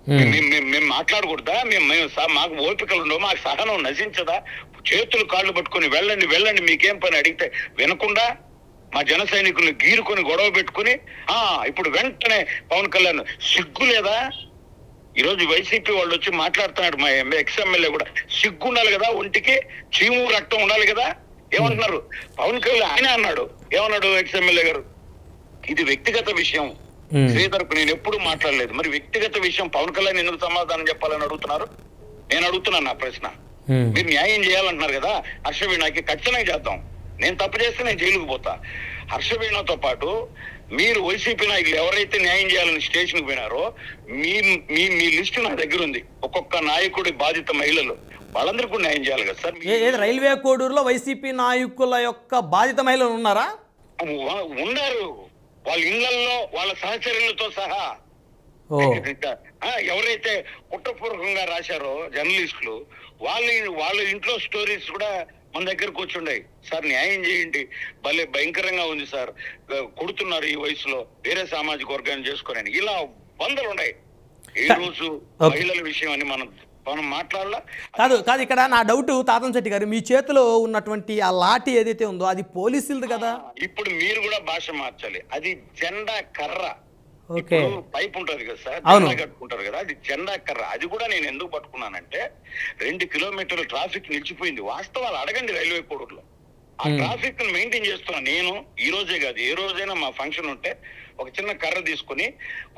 మేము మాట్లాడకూడదా? మాకు ఓపికలు ఉండవు, మాకు సహనం నశించదా? చేతులు కాళ్ళు పట్టుకుని వెళ్ళండి వెళ్ళండి మీకేం పని అడిగితే వినకుండా మా జన సైనికులు గీరుకొని గొడవ పెట్టుకుని ఇప్పుడు వెంటనే పవన్ కళ్యాణ్ సిగ్గు లేదా? ఈరోజు వైసీపీ వాళ్ళు వచ్చి మాట్లాడుతున్నాడు, మా ఎక్స్ ఎమ్మెల్యే కూడా సిగ్గు ఉండాలి కదా, ఒంటికి చీము రక్తం ఉండాలి కదా. ఏమంటున్నారు పవన్ కళ్యాణ్? ఆయన అన్నాడు, ఏమన్నాడు ఎక్స్ ఎమ్మెల్యే గారు, ఇది వ్యక్తిగత విషయం. శ్రీధర్కు నేను ఎప్పుడు మాట్లాడలేదు, మరి వ్యక్తిగత విషయం పవన్ కళ్యాణ్ ఎందుకు సమాధానం చెప్పాలని అడుగుతున్నారు? నేను అడుగుతున్నాను నా ప్రశ్న. మీరు న్యాయం చేయాలంటున్నారు కదా, హర్షవీణకి ఖచ్చితంగా చేద్దాం. నేను తప్పు చేస్తే నేను జైలుకు పోతా. హర్షవీణతో పాటు మీరు వైసీపీ నాయకులు ఎవరైతే న్యాయం చేయాలని స్టేషన్ కు పోయినారో మీ మీ మీ లిస్టు నా దగ్గర ఉంది. ఒక్కొక్క నాయకుడి బాధిత మహిళలు వాళ్ళందరికీ కూడా న్యాయం చేయాలి కదా సార్. రైల్వే కోడూరులో వైసీపీ నాయకుల యొక్క బాధిత మహిళలు ఉన్నారా? ఉన్నారు, వాళ్ళ ఇళ్లలో వాళ్ళ సహచరులతో సహా. ఎవరైతే కుట్రపూర్వకంగా రాశారో జర్నలిస్టులు వాళ్ళ ఇంట్లో స్టోరీస్ కూడా మన దగ్గర కూర్చుండాయి. సార్ న్యాయం చేయండి, భలే భయంకరంగా ఉంది సార్, కొడుతున్నారు ఈ వయసులో, వేరే సామాజిక వర్గాన్ని చేసుకోరని. ఇలా వందలు ఉన్నాయి. ఈ రోజు మహిళల విషయం అని మనం మాట్లాడాలా? కాదు ఇక్కడ నా డౌట్ తాతంశెట్టి గారు, మీ చేతిలో ఉన్నటువంటి ఆ లాఠీ ఏదైతే ఉందో అది పోలీసులది కదా. ఇప్పుడు మీరు కూడా భాష మార్చాలి. అది జెండా కర్ర, పైప్ ఉంటది కదా సార్, జెండా కట్టుకుంటారు కదా, అది జెండా కర్ర. అది కూడా నేను ఎందుకు పట్టుకున్నానంటే 2 కిలోమీటర్ల ట్రాఫిక్ నిలిచిపోయింది. వాస్తవాలు అడగండి రైల్వే కోడూరులో. ఆ ట్రాఫిక్ ని మెయింటైన్ చేస్తున్నా నేను. ఈ రోజే కాదు, ఏ రోజైనా మా ఫంక్షన్ ఉంటే ఒక చిన్న కర్ర తీసుకుని,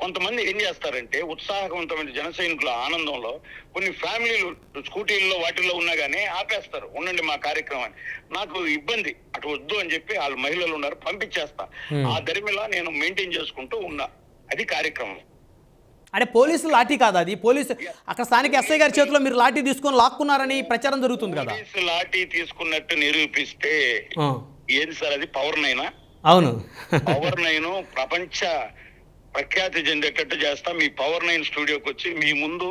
కొంతమంది ఏం చేస్తారంటే ఉత్సాహవంతమైన జన సైనికుల ఆనందంలో కొన్ని ఫ్యామిలీలు స్కూటీల్లో వాటిల్లో ఉన్నా గానీ ఆపేస్తారు, ఉండండి మా కార్యక్రమాన్ని. నాకు ఇబ్బంది, అటు వద్దు అని చెప్పి వాళ్ళు మహిళలు ఉన్నారు, పంపించేస్తా. ఆ దరిమిలా నేను మెయింటైన్ చేసుకుంటూ ఉన్నా. అది కార్యక్రమం. అంటే పోలీసులు లాఠీ కాదు అది, పోలీసు అక్కడ స్థానిక ఎస్ఐ గారి చేతిలో మీరు లాఠీ తీసుకొని లాక్కున్నారని ప్రచారం జరుగుతుంది కదా. లాఠీ తీసుకున్నట్టు నిరూపిస్తే ఏది సార్ అది? పవర్ 9? అవును, పవర్ 9 ప్రపంచ ప్రఖ్యాతి చెందేటట్టు చేస్తా. మీ పవర్ 9 స్టూడియోకి వచ్చి మీ ముందు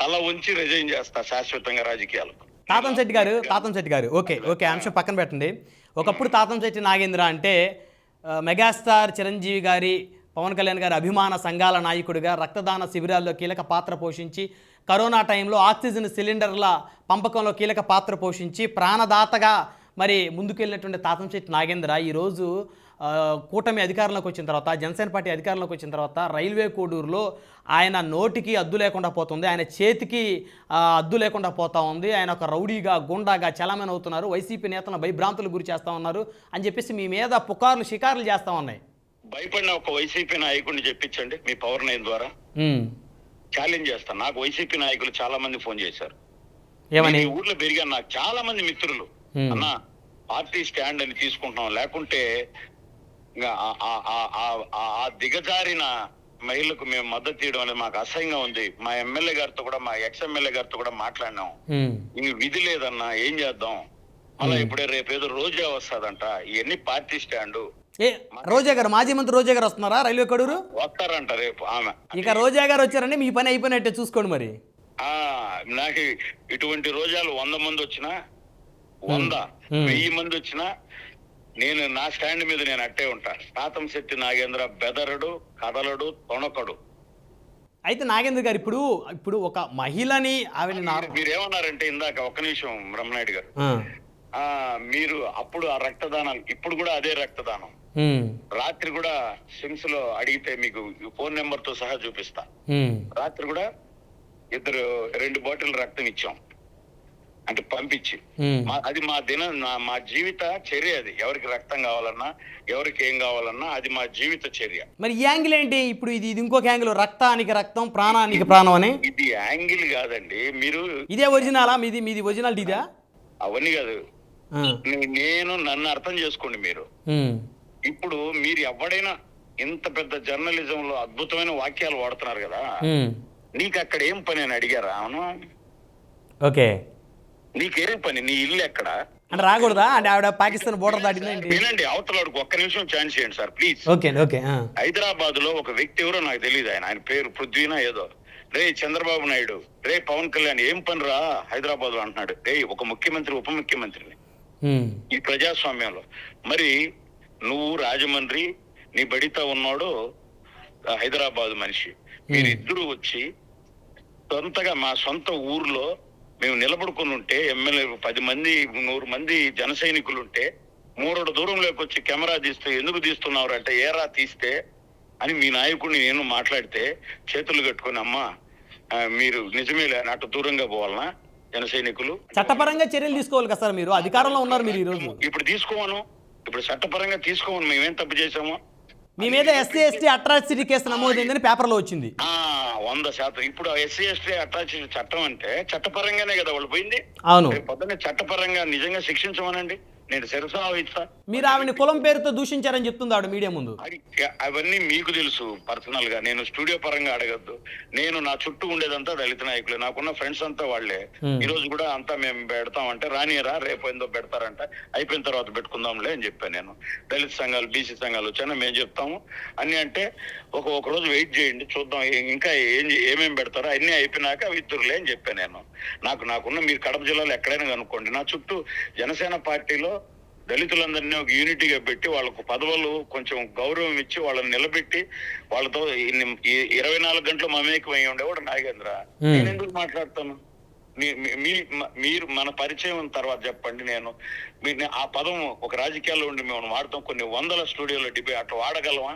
తల ఉంచి రిజైన్ చేస్తా శాశ్వతంగా రాజకీయాలు. తాతంశెట్టి గారు ఓకే అంశం పక్కన పెట్టండి. ఒకప్పుడు తాతంశెట్టి నాగేంద్ర అంటే మెగాస్టార్ చిరంజీవి గారి, పవన్ కళ్యాణ్ గారి అభిమాన సంఘాల నాయకుడిగా రక్తదాన శిబిరాల్లో కీలక పాత్ర పోషించి, కరోనా టైంలో ఆక్సిజన్ సిలిండర్ల పంపకంలో కీలక పాత్ర పోషించి ప్రాణదాతగా మరి ముందుకెళ్ళినటువంటి తాతంశెట్టి నాగేంద్ర ఈరోజు కూటమి అధికారంలోకి వచ్చిన తర్వాత, జనసేన పార్టీ అధికారంలోకి వచ్చిన తర్వాత రైల్వే కోడూరులో ఆయన నోటికి అద్దు లేకుండా పోతుంది, ఆయన చేతికి అద్దు లేకుండా పోతా ఉంది. ఆయన ఒక రౌడీగా, గుండాగా చలామణి అవుతున్నారు, వైసీపీ నేతలను భయభ్రాంతులకు గురి చేస్తూ ఉన్నారు అని చెప్పేసి మీ మీద పుకార్లు షికారులు చేస్తూ ఉన్నాయి. భయపడిన ఒక వైసీపీ నాయకుడిని చెప్పించండి మీ పవర్ 9 ద్వారా, ఛాలెంజ్ చేస్తాను. నాకు వైసీపీ నాయకులు చాలా మంది ఫోన్ చేశారు, ఏమని ఊర్లో పెరిగాను, నాకు చాలా మంది మిత్రులు, అన్న పార్టీ స్టాండ్ అని తీసుకుంటున్నాం, లేకుంటే ఆ దిగజారిన మహిళలకు మేము మద్దతు ఇవ్వడం అనేది మాకు అసహ్యంగా ఉంది. మా ఎమ్మెల్యే గారితో కూడా, మా ఎక్స్ ఎమ్మెల్యే గారితో కూడా మాట్లాడినాం, ఇంక విధి లేదన్నా ఏం చేద్దాం, మళ్ళీ ఇప్పుడే రేపేదో రోజా వస్తుందంట, ఇవన్నీ పార్టీ స్టాండు. రోజా గారు, మాజీ మంత్రి రోజా గారు వస్తున్నారా రైల్వే కోడూరు? వస్తారంట రేపు ఆమె. ఇక రోజా గారు వచ్చారండి, మీ పని అయిపోయినట్టే చూసుకోండి మరి. నాకు ఇటువంటి రోజాలు 100 మంది వచ్చినా, 100,000 మంది వచ్చినా నేను నా స్టాండ్ మీద నేను అట్టే ఉంటా. తాతంశెట్టి నాగేంద్ర బెదరడు, కదలడు, తొణకడు. అయితే నాగేంద్ర గారు ఇప్పుడు ఒక మహిళని మీరేమన్నారంటే ఇందాక, ఒక్క నిమిషం రమణాయుడు గారు, మీరు అప్పుడు ఆ రక్తదానాలు, ఇప్పుడు కూడా అదే రక్తదానం. రాత్రి కూడా సిమ్స్ లో అడిగితే మీకు ఫోన్ నెంబర్ తో సహా చూపిస్తా. రాత్రి కూడా 2 బాటిల్ రక్తం ఇచ్చాం, అంటే పంపించి. అది మా జీవిత చర్య. అది ఎవరికి రక్తం కావాలన్నా, ఎవరికి ఏం కావాలన్నా అది మా జీవిత చర్య. మరి ఈ యాంగిల్ ఏంటి ఇప్పుడు? ఇది ఇంకొక యాంగిల్, రక్తానికి రక్తం, ప్రాణానికి ప్రాణం అని. ఇది యాంగిల్ కాదండి. మీరు ఇదే ఒరిజినలా? మీది ఒరిజినల్ ఇదా? అవన్నీ కాదు, నన్ను అర్థం చేసుకోండి. మీరు ఇప్పుడు ఎవడైనా ఇంత పెద్ద జర్నలిజం లో అద్భుతమైన వాక్యాలు వాడుతున్నారు కదా, నీకు అక్కడ ఏం పని అని అడిగారా? అవును, ఓకే, నీకేం పని, నీ ఇల్లు ఎక్కడ అంటే రాకూడదా? అంటే ఆవిడ పాకిస్తాన్ బోర్డర్ దాటిందండి. వినండి, అవతలకి ఒక్క నిమిషం ఛాన్స్ చేయండి సార్ ప్లీజ్. ఓకే. హైదరాబాద్ లో ఒక వ్యక్తి ఎవరో నాకు తెలియదు, ఆయన పేరు పృథ్వీనా ఏదో. రే చంద్రబాబు నాయుడు, రే పవన్ కళ్యాణ్ ఏం పని రా హైదరాబాద్ లో అంటున్నాడు. రే ఒక ముఖ్యమంత్రి, ఉప ముఖ్యమంత్రిని ఈ ప్రజాస్వామ్యంలో. మరి నువ్వు రాజమండ్రి, నీ బడితో ఉన్నాడు హైదరాబాద్ మనిషి, మీరిద్దరూ వచ్చి సొంతగా మా సొంత ఊర్లో మేము నిలబడుకుని ఉంటే ఎమ్మెల్యే 10 మంది 100 మంది జన సైనికులు ఉంటే 3 దూరంలోకి వచ్చి కెమెరా తీస్తే ఎందుకు తీస్తున్నారు అంటే ఏరా తీస్తే అని మీ నాయకుడిని నేను మాట్లాడితే చేతులు కట్టుకుని అమ్మా మీరు నిజమేలే అటు దూరంగా పోవాలనా జన సైనికులు చట్టపరంగా చర్యలు తీసుకోవాలి కదా సార్, మీరు అధికారంలో ఉన్నారు మీరు ఈరోజు. ఇప్పుడు తీసుకోమను, ఇప్పుడు చట్టపరంగా తీసుకోమను, మేమేం తప్పు చేసాము? మీ మీద ఎస్సీ ఎస్టీ అట్రాసిటీ కేసు నమోదైందని పేపర్లో వచ్చింది. 100%. ఇప్పుడు ఎస్సీ ఎస్టీ అట్రాసిటీ చట్టం అంటే చట్టపరంగానే కదా వాళ్ళు పోయింది. అవును, పొద్దున్నే చట్టపరంగా నిజంగా శిక్షించమనండి, నేను శిరసావహిస్తా. మీరు ఆవిడని కులం పేరుతో దూషించారని చెప్తుంది ఆవిడ మీడియా ముందు. అవన్నీ మీకు తెలుసు పర్సనల్ గా, నేను స్టూడియో పరంగా అడగద్దు. నేను నా చుట్టూ ఉండేదంతా దళిత నాయకులే, నాకున్న ఫ్రెండ్స్ అంతా వాళ్లే. ఈ రోజు కూడా అంతా మేము పెడతామంటే రానియరా, రేపు ఏందో పెడతారంట, అయిపోయిన తర్వాత పెట్టుకుందాంలే అని చెప్పాను నేను. దళిత సంఘాలు బీసీ సంఘాలు వచ్చాను, మేము చెప్తాము అన్ని అంటే ఒక రోజు వెయిట్ చేయండి చూద్దాం ఇంకా ఏమేమి పెడతారో అన్ని అయిపోయినాక ఇద్దరులే అని చెప్పాను నేను. నాకున్న మీరు కడప జిల్లాలో ఎక్కడైనా కనుక్కోండి, నా చుట్టూ జనసేన పార్టీలో దళితులందరినీ ఒక యూనిటీగా పెట్టి వాళ్ళకు పదవులు కొంచెం గౌరవం ఇచ్చి వాళ్ళని నిలబెట్టి వాళ్ళతో 24 గంటలు మమేకమై ఉండేవాడు నాగేంద్ర. నేను ఎందుకు మాట్లాడతాను? మీరు మన పరిచయం తర్వాత చెప్పండి. మీరు ఆ పదం ఒక రాజకీయాల్లో ఉండి మేము వాడతాం, కొన్ని 100 స్టూడియోలో డిబేట్ అట్లా వాడగలమా?